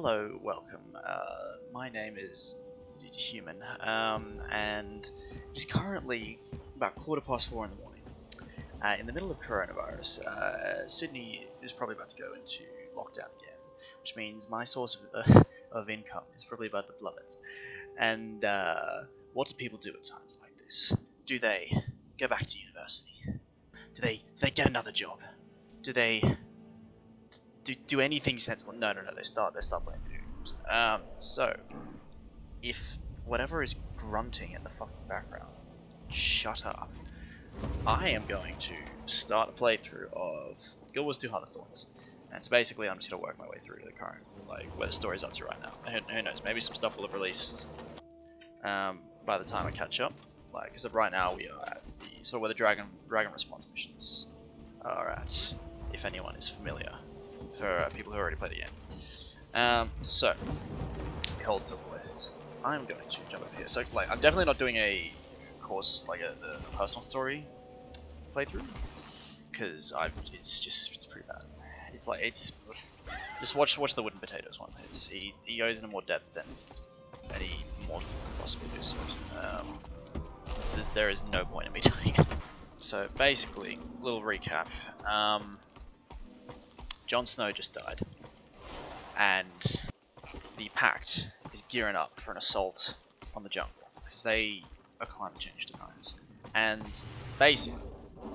hello, welcome. My name is Human, and it's currently about 4:15 in the morning. In the middle of coronavirus, Sydney is probably about to go into lockdown again, which means my source of income is probably about to plummet. And what do people do at times like this? Do they go back to university? Do they get another job? Do they do anything sensible? No. They start playing video games. So if whatever is grunting in the fucking background, shut up. I am going to start a playthrough of Guild Wars 2 Heart of Thorns. And so basically I'm just going to work my way through the current, like, where the story's up to right now. Who knows, maybe some stuff will have released by the time I catch up. Like, as of right now we are at the, sort of where the Dragon Response missions are at, if anyone is familiar, for people who already played the game. So, behold Silver West. I'm going to jump over here. So, like, I'm definitely not doing a course, like a personal story playthrough, because it's pretty bad. It's like, just watch the Wooden Potatoes one. He goes into more depth than any mortal could possibly do. So, there is no point in me doing it. So basically, little recap. Jon Snow just died, and the Pact is gearing up for an assault on the jungle because they are climate change deniers. And basically,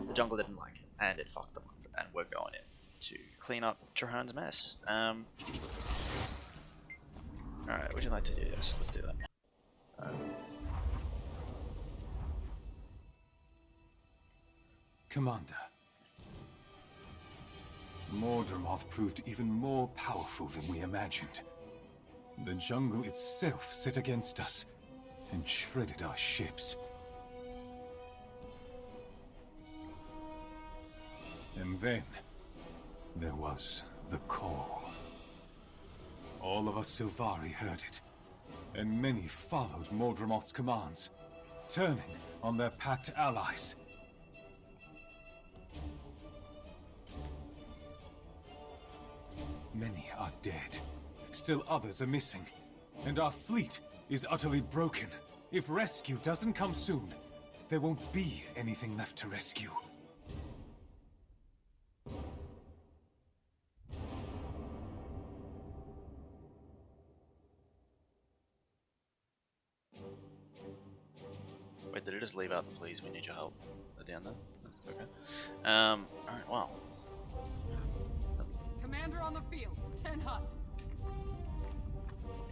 the jungle didn't like it, and it fucked them up. And we're going in to clean up Traherne's mess. Alright, would you like to do this? Let's do that. Commander, Mordremoth proved even more powerful than we imagined. The jungle itself set against us and shredded our ships. And then there was the call. All of us Sylvari heard it, and many followed Mordremoth's commands, turning on their Pact allies. Many are dead. Still others are missing. And our fleet is utterly broken. If rescue doesn't come soon, there won't be anything left to rescue. Wait, did it just leave out the please, we need your help at the end there? Okay. Alright, well. Commander on the field, 10 Hut.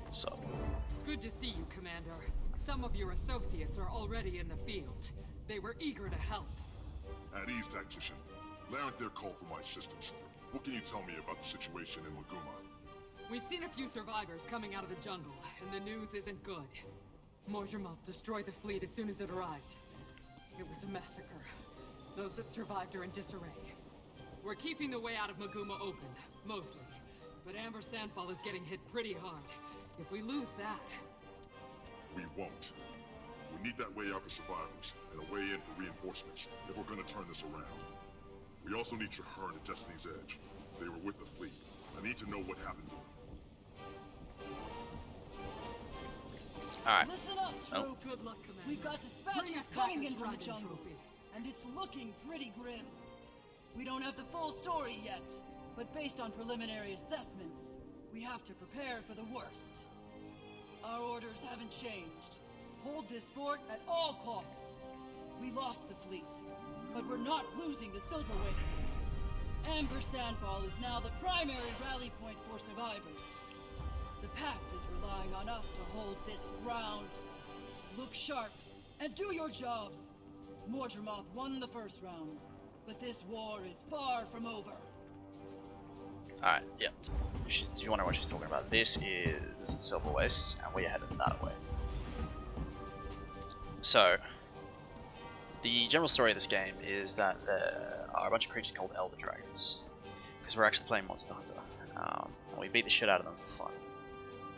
What's up? Good to see you, Commander. Some of your associates are already in the field. They were eager to help. At ease, tactician. Land their call for my systems. What can you tell me about the situation in Maguuma? We've seen a few survivors coming out of the jungle, and the news isn't good. Mordremoth destroyed the fleet as soon as it arrived. It was a massacre. Those that survived are in disarray. We're keeping the way out of Maguuma open, mostly. But Amber Sandfall is getting hit pretty hard. If we lose that... We won't. We need that way out for survivors, and a way in for reinforcements, if we're gonna turn this around. We also need Trahearne at Destiny's Edge. They were with the fleet. I need to know what happened to them. Alright. Listen up, troops. Good luck, Commander. We've got Bring dispatches us back coming a in from the dragon jungle, trophy. and it's looking pretty grim. We don't have the full story yet, but based on preliminary assessments, we have to prepare for the worst. Our orders haven't changed. Hold this fort at all costs. We lost the fleet, but we're not losing the Silver Wastes. Amber Sandfall is now the primary rally point for survivors. The Pact is relying on us to hold this ground. Look sharp and do your jobs. Mordremoth won the first round, but this war is far from over. Alright, yeah. Do you wonder what she's talking about? This is Silver West, and we're headed that way. So, the general story of this game is that there are a bunch of creatures called Elder Dragons, because we're actually playing Monster Hunter. And we beat the shit out of them for fun.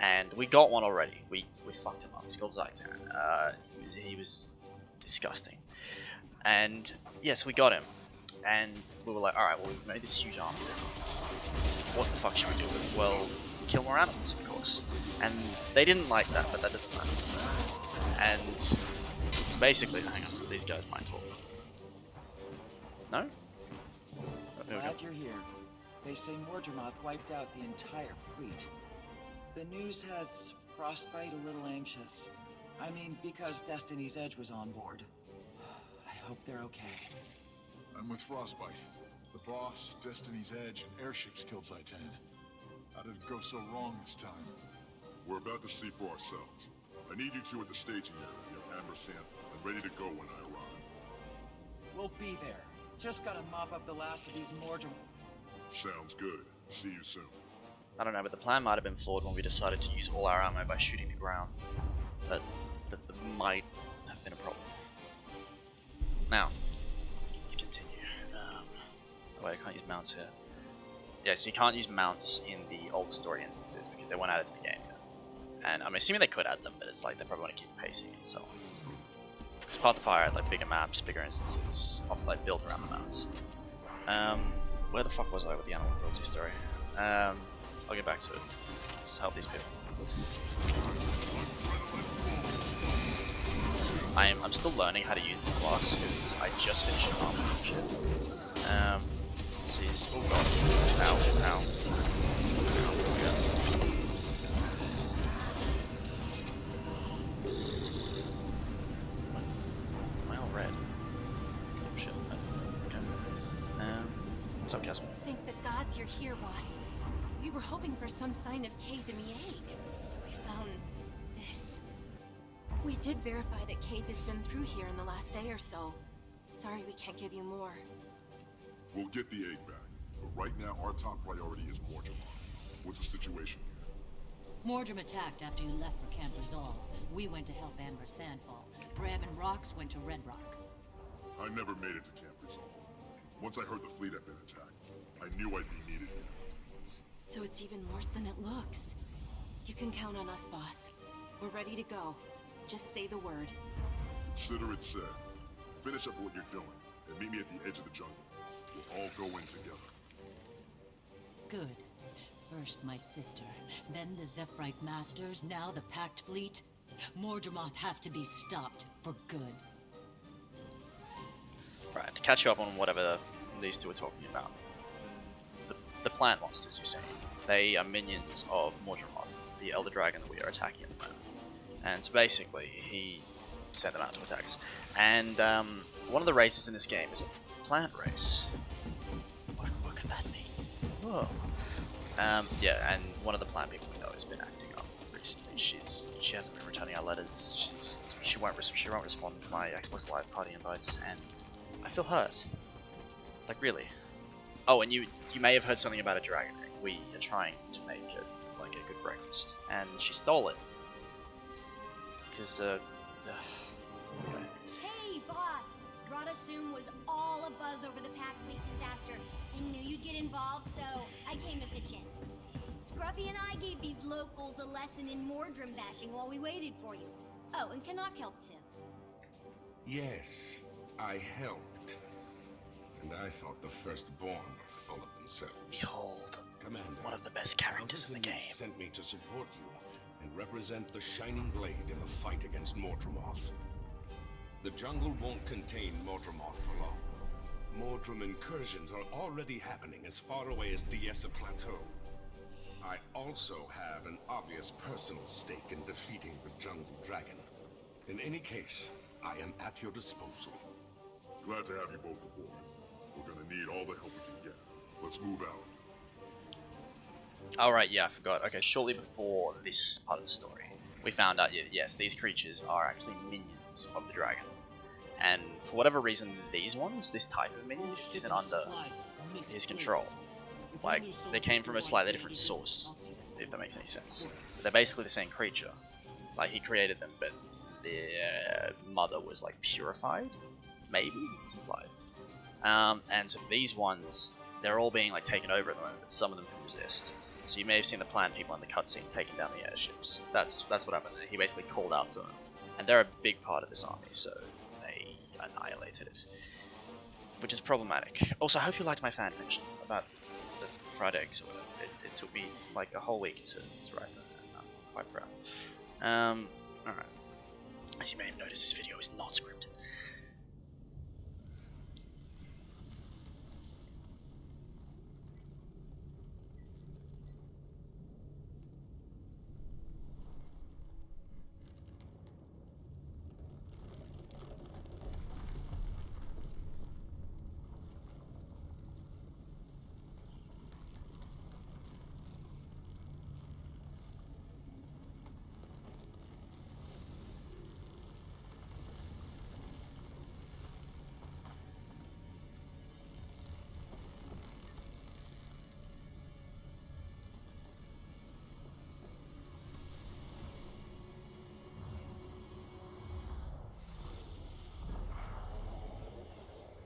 And we got one already. We fucked him up. He's called Zaitan. He was disgusting. And yes, we got him. And we were like, alright, well, we've made this huge army. What the fuck should we do with it? Well, kill more animals, of course. And they didn't like that, but that doesn't matter. And so basically, hang on, these guys might talk. No? Glad you're here. They say Mordremoth wiped out the entire fleet. The news has Frostbite a little anxious. I mean, because Destiny's Edge was on board. I hope they're okay. I'm with Frostbite. The boss, Destiny's Edge, and airships killed Zaitan. How did it go so wrong this time? We're about to see for ourselves. I need you two at the staging area near Amber Cantha and ready to go when I arrive. We'll be there. Just gotta mop up the last of these Mordremoth. Sounds good. See you soon. I don't know, but the plan might have been flawed when we decided to use all our ammo by shooting the ground. But that might have been a problem. Now, let's continue. Wait, I can't use mounts here. Yeah, so you can't use mounts in the old story instances because they weren't added to the game yet. And I'm assuming they could add them, but it's like they probably want to keep pacing and so on. Because Path of Fire had like bigger maps, bigger instances, often like built around the mounts. Where the fuck was I with the animal cruelty story? I'll get back to it. Let's help these people. I'm still learning how to use this class because I just finished his armor and shit. So he's, oh god, ow, ow. Am I all red? Oh shit, okay. What's up, Casper? Thank the gods you're here, boss. We were hoping for some sign of Cade and Mieg. We found this. We did verify that Cade has been through here in the last day or so. Sorry we can't give you more. We'll get the egg back, but right now our top priority is Mordremoth. What's the situation here? Mordrem attacked after you left for Camp Resolve. We went to help Amber Sandfall. Bram and Rox went to Red Rock. I never made it to Camp Resolve. Once I heard the fleet had been attacked, I knew I'd be needed here. So it's even worse than it looks. You can count on us, boss. We're ready to go. Just say the word. Consider it said. Finish up what you're doing, and meet me at the edge of the jungle. We'll all go in together. Good. First my sister, then the Zephyrite Masters, now the Pact fleet. Mordremoth has to be stopped for good. Right, to catch you up on whatever these two are talking about. The plant monsters, you see, they are minions of Mordremoth, the Elder Dragon that we are attacking at the moment. And so basically, he sent them out to attack us. And one of the races in this game is a plant race. What could that mean? Whoa. Yeah, and one of the plant people we know has been acting up recently. She hasn't been returning our letters. She won't respond to my Xbox Live party invites, and I feel hurt. Like, really. Oh, and you may have heard something about a dragon egg. We are trying to make it like a good breakfast, and she stole it. Because okay. Hey, boss! Radasum was all abuzz over the Pact fleet disaster and knew you'd get involved, so I came to pitch in. Scruffy and I gave these locals a lesson in Mordrem bashing while we waited for you. Oh, and Canuck helped too. Yes, I helped. And I thought the Firstborn were full of themselves. Behold, Commander, one of the best characters in the game. sent me to support you and represent the Shining Blade in the fight against Mordremoth. The jungle won't contain Mordremoth for long. Mordrem incursions are already happening as far away as Diessa Plateau. I also have an obvious personal stake in defeating the Jungle Dragon. In any case, I am at your disposal. Glad to have you both aboard. We're gonna need all the help we can get. Let's move out. Alright, yeah, I forgot. Okay, shortly before this part of the story, we found out, yes, these creatures are actually minions of the dragon. And for whatever reason, these ones, this type of minion, isn't under his control. Like, they came from a slightly different source, if that makes any sense. But they're basically the same creature. Like, he created them, but their mother was, like, purified? Maybe? It's implied. And so these ones, they're all being, like, taken over at the moment, but some of them can resist. So you may have seen the plant people in the cutscene taking down the airships. That's what happened. He basically called out to them. And they're a big part of this army, so they annihilated it. Which is problematic. Also, I hope you liked my fan fiction about the fried eggs or whatever. took me like a whole week to write that, and I'm quite proud. Alright. As you may have noticed, this video is not scripted.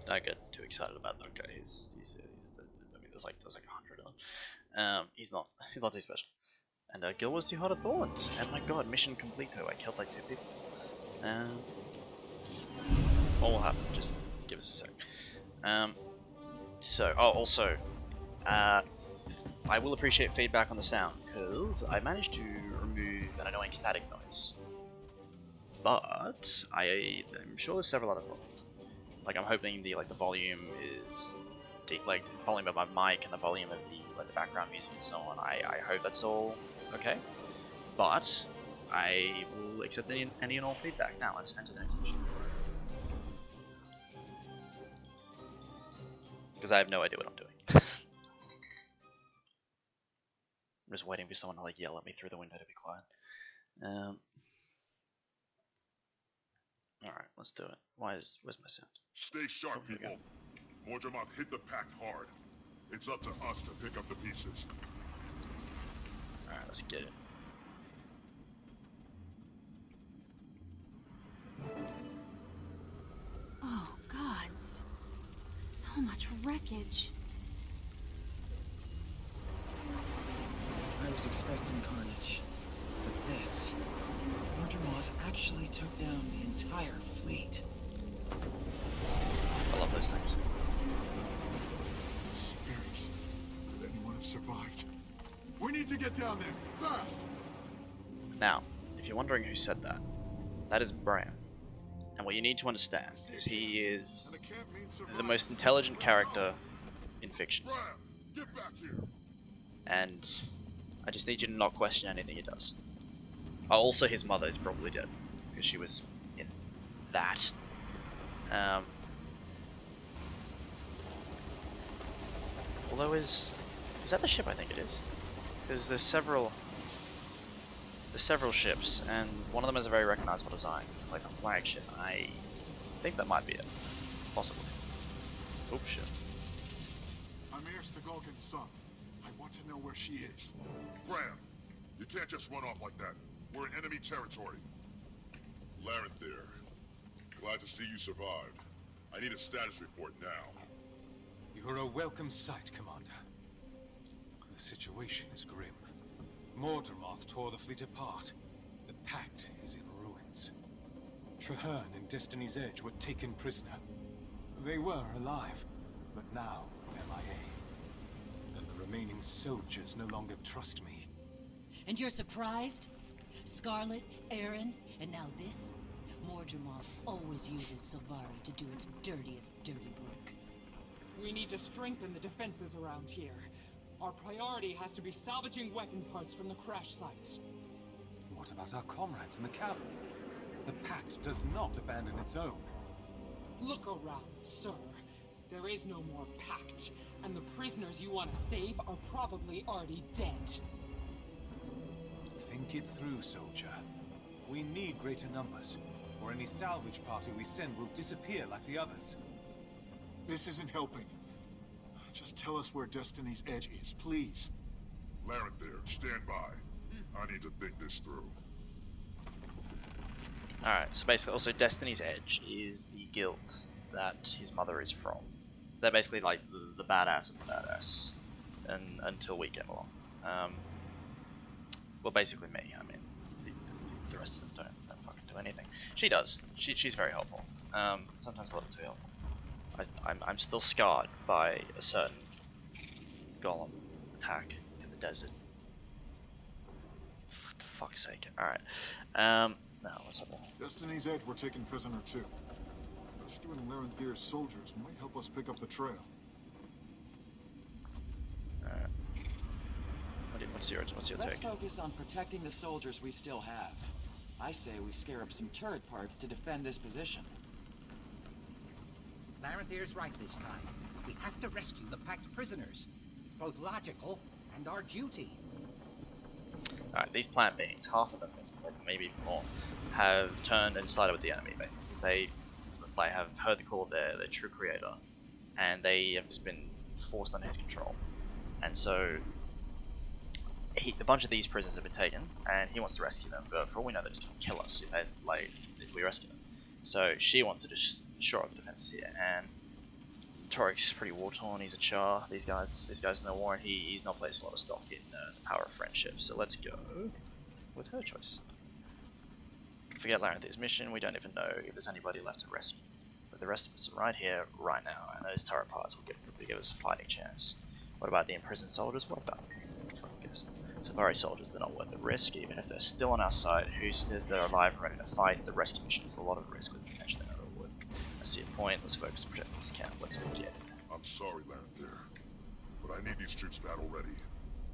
Don't get too excited about that guy. I mean, there's like 100 of them. He's not too special. And Gil was too hard at Thorns. And my god, mission completo. I killed like 2 people. What will happen? Just give us a sec. Also, I will appreciate feedback on the sound because I managed to remove an annoying static noise. But I'm sure there's several other problems. Like I'm hoping the volume is like the volume of my mic and the volume of the background music and so on. I hope that's all okay. But I will accept any and all feedback. Now let's enter the next mission. Because I have no idea what I'm doing. I'm just waiting for someone to like yell at me through the window to be quiet. Alright, let's do it. Where's my sound? Stay sharp, people. Mordremoth hit the Pact hard. It's up to us to pick up the pieces. Alright, let's get it. Oh, gods. So much wreckage. I was expecting carnage, but this... Mordremoth actually took down the entire fleet. I love those things. Spirits. Could anyone have survived? We need to get down there, fast! Now, if you're wondering who said that, that is Bram. And what you need to understand is he is the most intelligent character in fiction. Bram, get back here! And I just need you to not question anything he does. Also, his mother is probably dead because she was in that. Although is that the ship? I think it is. Because there's several ships, and one of them has a very recognizable design. It's just like a flagship. I think that might be it, possibly. Oops, shit. I'm Mayor Stagolkin's son. I want to know where she is. Bram, you can't just run off like that. We're in enemy territory. Larent there. Glad to see you survived. I need a status report now. You're a welcome sight, Commander. The situation is grim. Mordremoth tore the fleet apart. The Pact is in ruins. Traherne and Destiny's Edge were taken prisoner. They were alive, but now MIA. And the remaining soldiers no longer trust me. And you're surprised? Scarlet, Aaron, and now this? Mordremoth always uses Silvari to do its dirtiest dirty work. We need to strengthen the defenses around here. Our priority has to be salvaging weapon parts from the crash site. What about our comrades in the cavern? The Pact does not abandon its own. Look around, sir. There is no more Pact, and the prisoners you want to save are probably already dead. Think it through, soldier. We need greater numbers, or any salvage party we send will disappear like the others. This isn't helping. Just tell us where Destiny's Edge is, please. Larent there, stand by. I need to think this through. Alright, so basically also Destiny's Edge is the guild that his mother is from. So they're basically like the badass of the badass, and until we get along. Well, basically me. I mean, the rest of them don't fucking do anything. She does. She's very helpful. Sometimes a little too helpful. I'm still scarred by a certain golem attack in the desert. For the fuck's sake. Alright. No, let's have that. Destiny's Edge we're taking prisoner too. Rescuing Larenthir's soldiers might help us pick up the trail. Alright. What's your Let's take? focus on protecting the soldiers we still have. I say we scare up some turret parts to defend this position. Larenthir's right this time. We have to rescue the Pact prisoners. It's both logical and our duty. Alright, these plant beings, half of them, or maybe even more, have turned and sided with the enemy, basically, because they have heard the call of their true creator, and they have just been forced under his control. And so, a bunch of these prisoners have been taken, and he wants to rescue them, but for all we know, they're just going to kill us if we rescue them. So she wants to just shore up the defenses here, and Torik's pretty war-torn, he's a Char, these guys in the war, and he's not placed a lot of stock in the power of friendship, so let's go with her choice. Forget Larenthir's mission, we don't even know if there's anybody left to rescue. But the rest of us are right here, right now, and those turret parts will give us a fighting chance. What about the imprisoned soldiers? What about them? Focus. Safari soldiers, they're not worth the risk, even if they're still on our side. Who says they're alive and ready to fight? The rescue mission is a lot of risk with potential they never would. I see a point, let's focus on protecting this camp, let's get it. I'm sorry, Larenthir, but I need these troops battle ready,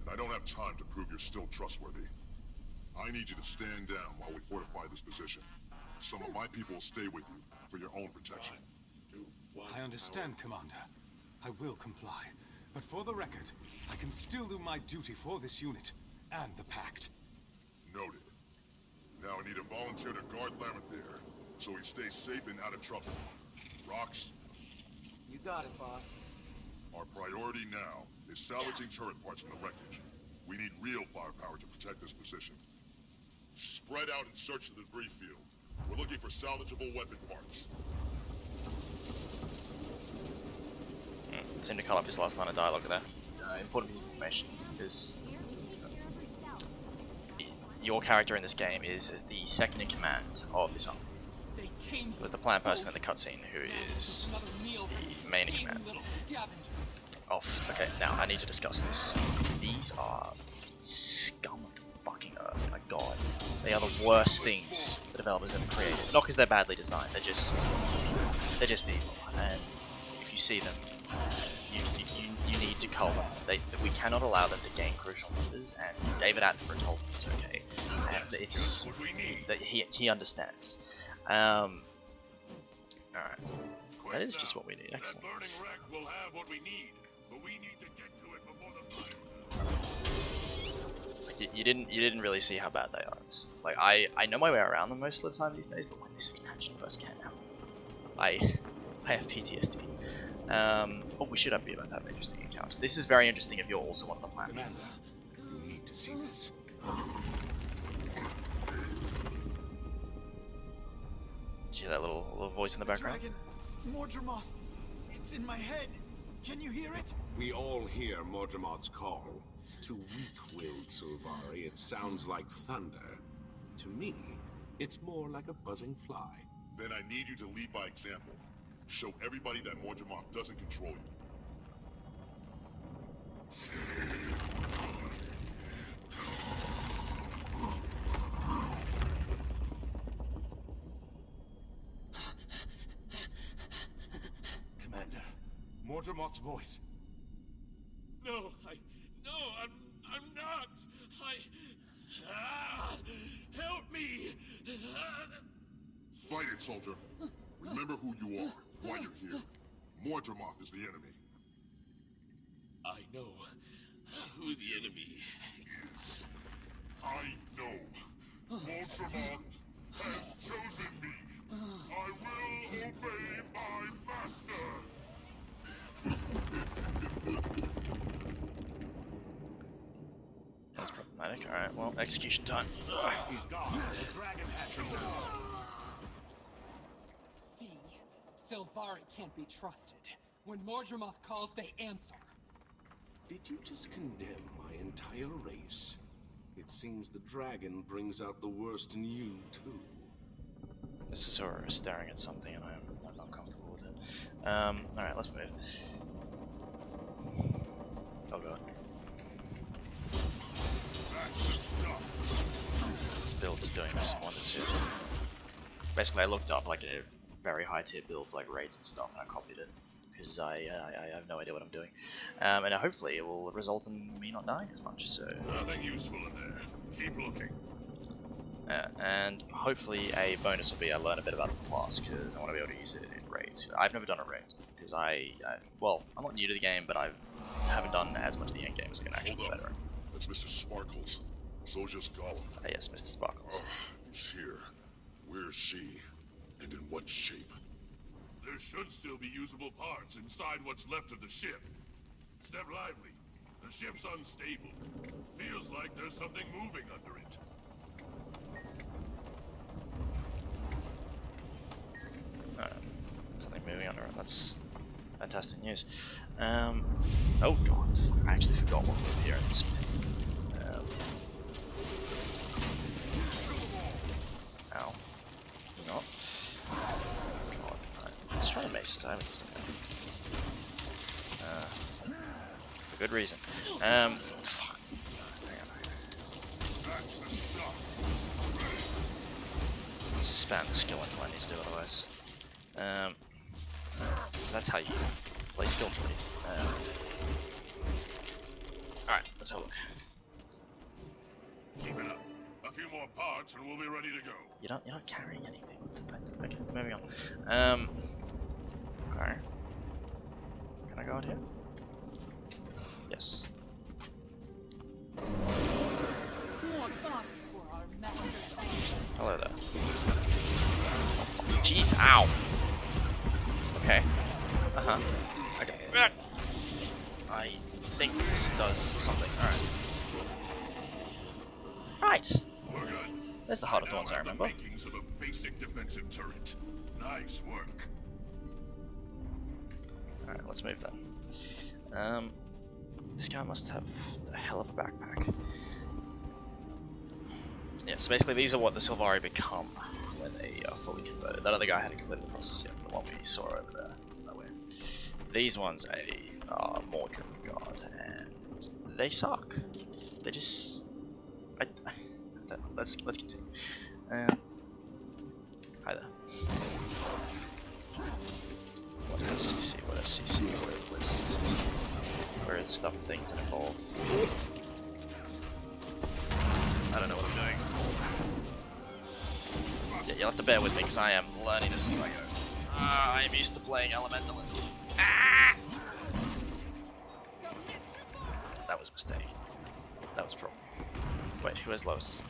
and I don't have time to prove you're still trustworthy. I need you to stand down while we fortify this position. Some of my people will stay with you for your own protection. I understand, Commander. I will comply. But for the record, I can still do my duty for this unit, and the Pact. Noted. Now I need a volunteer to guard Larenthir, so he stays safe and out of trouble. Rocks? You got it, boss. Our priority now is salvaging turret parts from the wreckage. We need real firepower to protect this position. Spread out and search the debris field. We're looking for salvageable weapon parts. Seemed to cut off his last line of dialogue there. Important piece of information, because your character in this game is the second in command of this army. With the plant person in the cutscene who is the main in command. Okay, now I need to discuss this. These are scum of the fucking earth, my god. They are the worst things the developers ever created. Not because they're badly designed, they're just evil. And if you see them, you need to cull them. We cannot allow them to gain crucial numbers, and David Attenborough told me it's okay. And it's that he understands. Alright. That is just what we need. Excellent. That burning wreck will have what we need, but we need to get to it before the fire. You didn't really see how bad they are. Like I know my way around them most of the time these days, but when this expansion first came out, I have PTSD. But we should be about to have an interesting encounter. This is very interesting if you're also one of the plant. Commander, you need to see this. Did you hear that little voice in the background? Dragon, Mordremoth, it's in my head. Can you hear it? We all hear Mordremoth's call. To weak-willed Sylvari, it sounds like thunder. To me, it's more like a buzzing fly. Then I need you to lead by example. Show everybody that Mordremoth doesn't control you. Commander, Mordremoth's voice. No, I'm not. Help me. Fight it, soldier. Remember who you are, why you're here. Mordremoth is the enemy. I know who the enemy is. I know. Mordremoth has chosen me. I will obey my master. That's problematic. Alright, well, execution time. He's gone. The dragon hatchery now. See, Sylvari can't be trusted. When Mordremoth calls, they answer. Did you just condemn my entire race? It seems the dragon brings out the worst in you, too. This is sort of staring at something and I'm not comfortable with it. Alright, let's move. Oh god. This build is doing me some wonders here. Basically, I looked up like a very high tier build for like raids and stuff, and I copied it because I have no idea what I'm doing, and hopefully it will result in me not dying as much. So nothing useful in there. Keep looking. And hopefully a bonus will be I learn a bit about the class because I want to be able to use it in raids. I've never done a raid because well, I'm not new to the game, but I haven't done as much of the end game as an actual veteran. That's Mr. Sparkles. Soldier's Golem. Yes, Mr. Sparkles. Oh, he's here. Where is she? And in what shape? There should still be usable parts inside what's left of the ship. Step lively. The ship's unstable. Feels like there's something moving under it. Something moving under it. That's fantastic news. Oh god, I actually forgot what we're here in this thing. Ow. Not. God. Let's try to make this. I haven't used it. For good reason. Fuck. Hang on. Let's just spam the skill until I need to do otherwise. So that's how you play skillfully. Alright, let's have a look. Keep it up. A few more parts and we'll be ready to go. You're not carrying anything. Okay, moving on. Okay. Can I go out here? Yes. Hello there. Jeez, ow! Okay. Uh-huh. Okay. I think this does something. Alright. Right. There's the Heart of Thorns I remember. Makings of a basic defensive turret. Nice work. Alright, let's move then. This guy must have a hell of a backpack. Yeah, so basically these are what the Sylvari become when they are fully converted. That other guy hadn't completed the process yet, the one we saw over there, that way. These ones are Mordremoth God, and they suck. They just... let's continue. Hi there. What is CC? What is CC? What is CC? Where are the stuff and things that involve? I don't know what I'm doing. Yeah, you'll have to bear with me because I am learning this as I go. I am used to playing Elementalist. Ah! That was a mistake. That was a problem. Wait, who has lowest?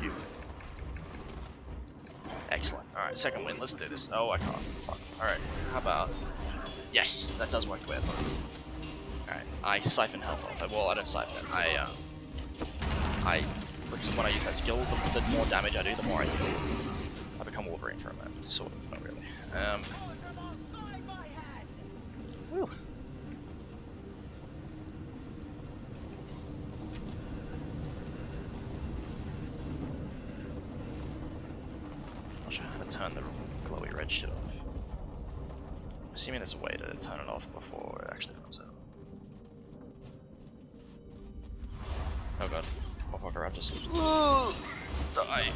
You. Excellent. Alright, second win. Let's do this. Oh, I can't. Fuck. Alright, how about... Yes! That does work the way I thought it would. Alright, I siphon health off. Well, I don't siphon it. Because when I use that skill, the more damage I do, the more I heal. I become Wolverine for a moment. Sort of, not really. Whew. Not sure how to turn the glowy red shit off. I'm assuming there's a way to turn it off before it actually comes out. Oh god. However, I just die.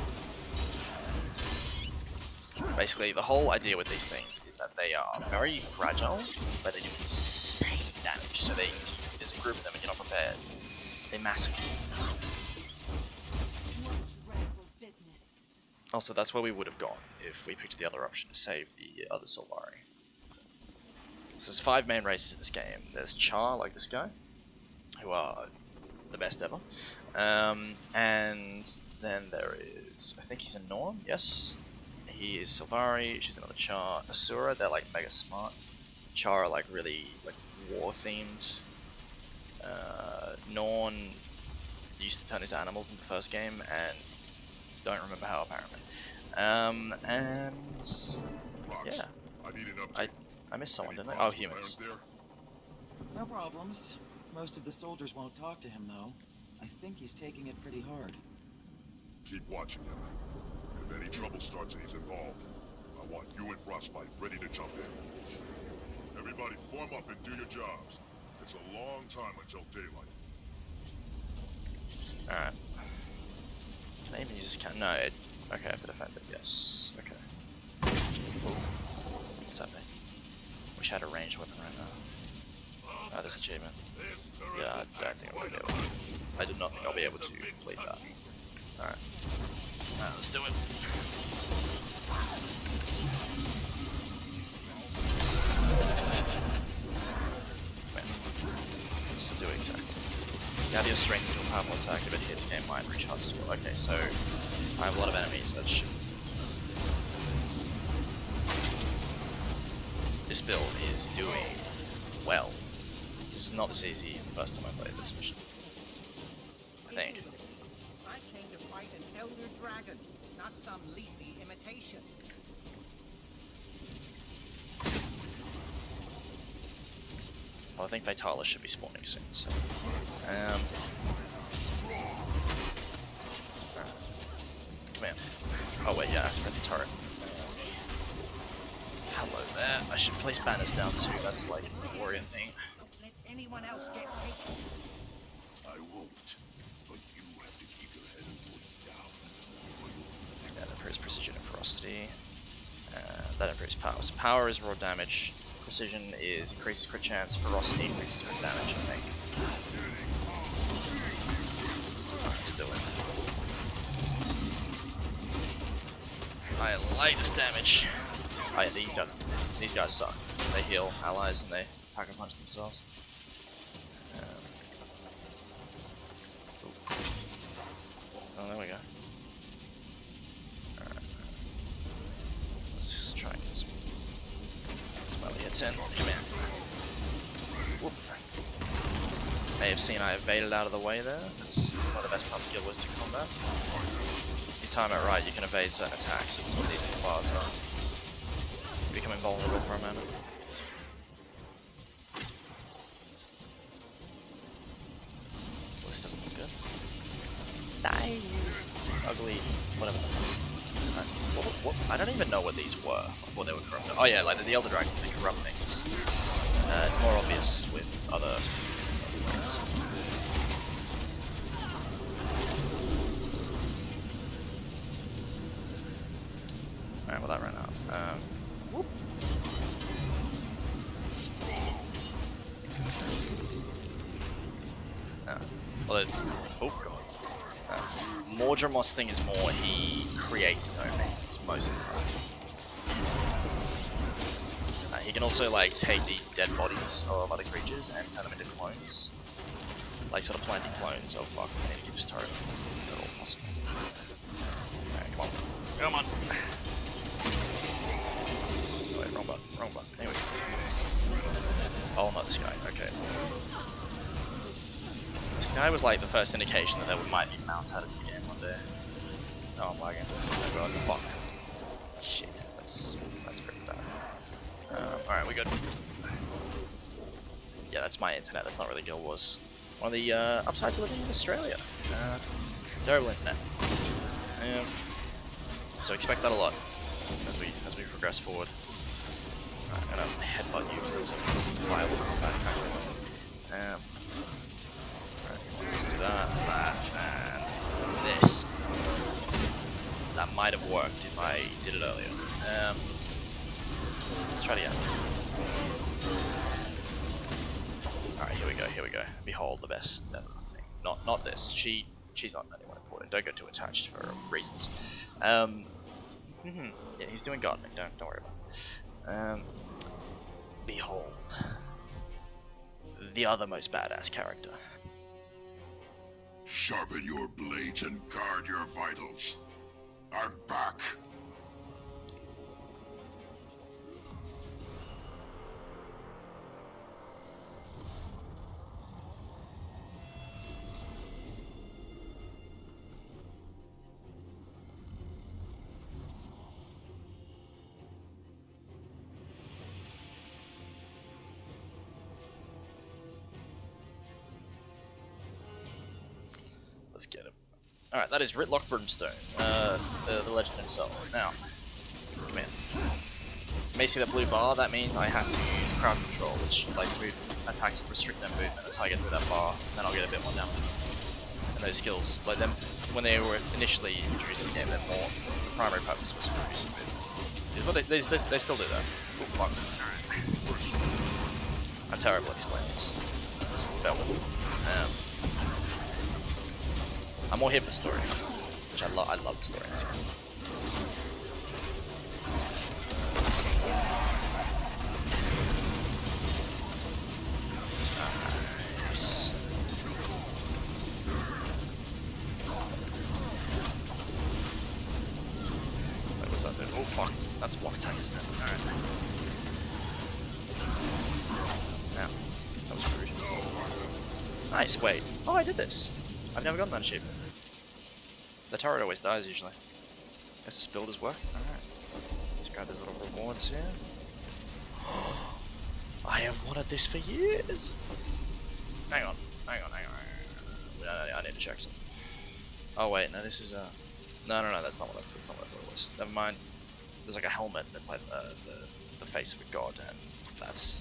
Basically, the whole idea with these things is that they are very fragile, but they do insane damage. So they, if there's a group of them and you're not prepared, they massacre you. Also, that's where we would have gone if we picked the other option to save the other Sylvari. So there's 5 main races in this game. There's Char, like this guy, who are the best ever. And then there is, I think he's a Norn, yes. He is Sylvari, she's another Char. Asura, they're like mega smart. Char are like really like war themed. Norn used to turn into animals in the first game and don't remember how apparently. And yeah. I missed someone, didn't I? Oh, humans. No problems. Most of the soldiers won't talk to him though. I think he's taking it pretty hard. Keep watching him. If any trouble starts and he's involved, I want you and Frostbite ready to jump in. Everybody form up and do your jobs. It's a long time until daylight. Alright. even use this can? No, okay, I have to defend it, yes. Okay. Ooh. What's happening? Wish I had a ranged weapon right now. Oh, this achievement. Yeah, I don't think I'll be able to. I do not think I'll be able to complete that. Alright. Alright, let's do it. Let's just do it exactly. You have your strength to a powerful attack if it hits game mind recharge skill. Okay, so I have a lot of enemies that should. This build is doing well. This was not this easy the first time I played this mission. I think. I came to fight an elder dragon, not some leafy imitation. Well, I think Vitalis should be spawning soon, so... Come here. Oh wait, yeah, I have to put the turret. Hello there. I should place banners down too, that's like a warrior thing. Don't let anyone else get taken. I won't, but you have to keep your head and voice down. That improves precision and ferocity. That improves power. So power is raw damage. Precision is increases crit chance. Ferocity increases crit damage, I think. Alright, still in. I like this damage. Oh yeah, these guys suck. They heal allies and they pack and punch themselves. Cool. Oh, there we go. Alright. Let's try and get some melee hits in. Come here. Whoop. May have seen I evaded out of the way there. That's one of the best parts of Guild Wars 2 combat. If you time it right, you can evade certain attacks. That's what these little bars are. You become invulnerable for a moment. Well, this doesn't look good. Die! Ugly. Whatever. What? I don't even know what these were. I thought they were corrupt. Oh yeah, like the Elder Dragons, they corrupt things. It's more obvious with other things. Alright, well that ran out. Whoop. Well, oh god. Mordremoth's thing is more, he creates his own things most of the time. He can also like take the dead bodies of other creatures and turn them into clones. Like sort of planting clones of fuck, I need to keep his turret. They're all possible. Alright, come on. Come on! Oh, wait, wrong button, wrong button. Here we go. Oh, not this guy, okay. This guy was like the first indication that there might be mounts added to the game one day. Oh, I'm lagging. Oh god, fuck. Shit, that's pretty bad. Alright, we good. Yeah, that's my internet, that's not really Guild Wars. One of the upsides of living in Australia. Terrible internet. So expect that a lot as we progress forward. I'm gonna headbutt you because it's a viable combat attack. Let's do that, and this. That might have worked if I did it earlier. Let's try it again. Alright, here we go. Behold the best thing. Not this. She's not anyone important. Don't get too attached for reasons. Yeah, he's doing gardening. Don't worry about it. Behold the other most badass character. Sharpen your blades and guard your vitals. I'm back. Let's get him. Alright, that is Ritlock Brimstone, the legend himself. Now, come here. You may see that blue bar, that means I have to use crowd control, which, like, attacks that restrict their movement. That's how I get through that bar, and then I'll get a bit more damage. And those skills, like them when they were initially introduced in the game, their more primary purpose was for reassemble. Well, they still do that. Oh, fuck. I terribly explained this. This felt. I'm more here for the story, which I love the story in this game. Nice. What was that doing? Oh fuck, that's block attack, isn't it? Alright. Yeah, that was rude. Nice, wait. Oh, I did this. I've never gotten that achievement. The turret always dies usually. Guess this build is working. Alright. Let's grab the little rewards here. I have wanted this for years! Hang on. I need to check something. Oh wait, no, this is no, that's not what I thought it was. Never mind. There's like a helmet that's like the face of a god, and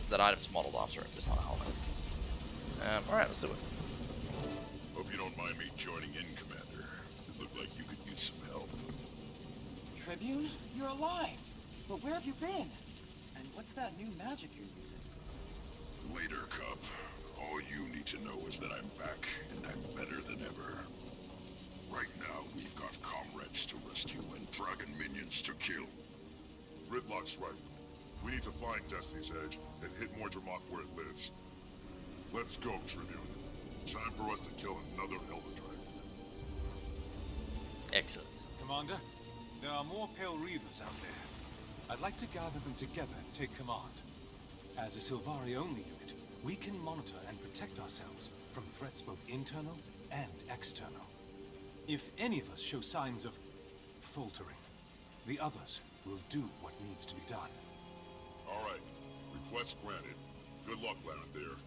that item's modeled after it, but it's not a helmet. Alright, let's do it. Hope you don't mind me joining in, Commander. It looked like you could use some help. Tribune, you're alive. But where have you been? And what's that new magic you're using? Later, Cup. All you need to know is that I'm back, and I'm better than ever. Right now, we've got comrades to rescue and dragon minions to kill. Gridlock's right. We need to find Destiny's Edge and hit Mordremoth where it lives. Let's go, Tribune. Time for us to kill another Elder Dragon. Excellent. Commander, there are more Pale Reavers out there. I'd like to gather them together and take command. As a Sylvari-only unit, we can monitor and protect ourselves from threats both internal and external. If any of us show signs of faltering, the others will do what needs to be done. Alright. Request granted. Good luck, Lieutenant there.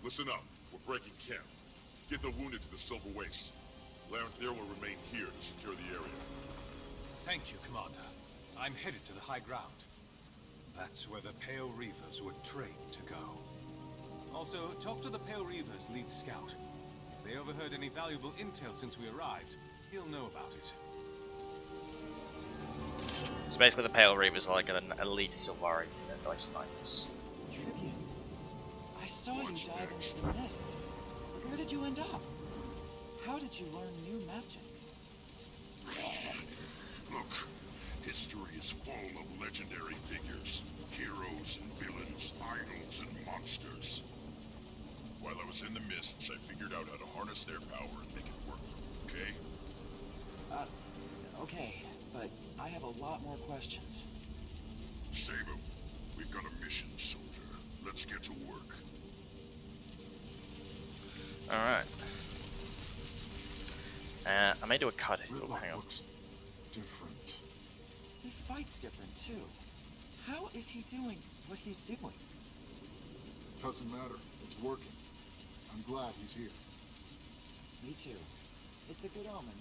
Listen up. We're breaking camp. Get the wounded to the Silver Waste. There will remain here to secure the area. Thank you, Commander. I'm headed to the high ground. That's where the Pale Reavers were trained to go. Also, talk to the Pale Reavers' lead scout. If they overheard any valuable intel since we arrived, he'll know about it. So basically the Pale Reavers are like an elite Sylvari, they're like snipers. Tribune, I saw you dive into the mists. Where did you end up? How did you learn new magic? Look, history is full of legendary figures. Heroes and villains, idols and monsters. While I was in the mists, I figured out how to harness their power and make it work for me, okay? Okay, but I have a lot more questions. Save them. We've got a mission, soldier. Let's get to work. Alright. I may do a cut here. Oh, hang on. Looks different. He fights different too. How is he doing what he's doing? Doesn't matter. It's working. I'm glad he's here. Me too. It's a good omen.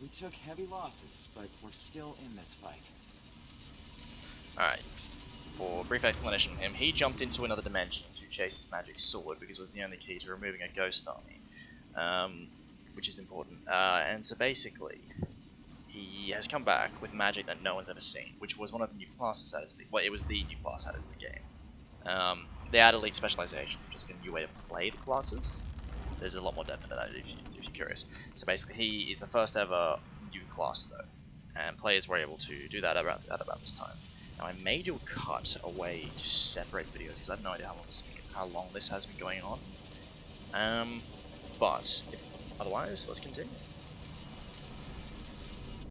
We took heavy losses, but we're still in this fight. Alright. For brief explanation of him, he jumped into another dimension to chase his magic sword because it was the only key to removing a ghost army. Which is important. And so basically, he has come back with magic that no one's ever seen, which was one of the new classes added to the well, it was the new class added to the game. They added elite specializations, which is like a new way to play the classes. There's a lot more depth into that if you're curious. So basically, he is the first ever new class though, and players were able to do that about this time. Now I may do a cut away to separate videos because I have no idea how long this has been going on. But otherwise, let's continue.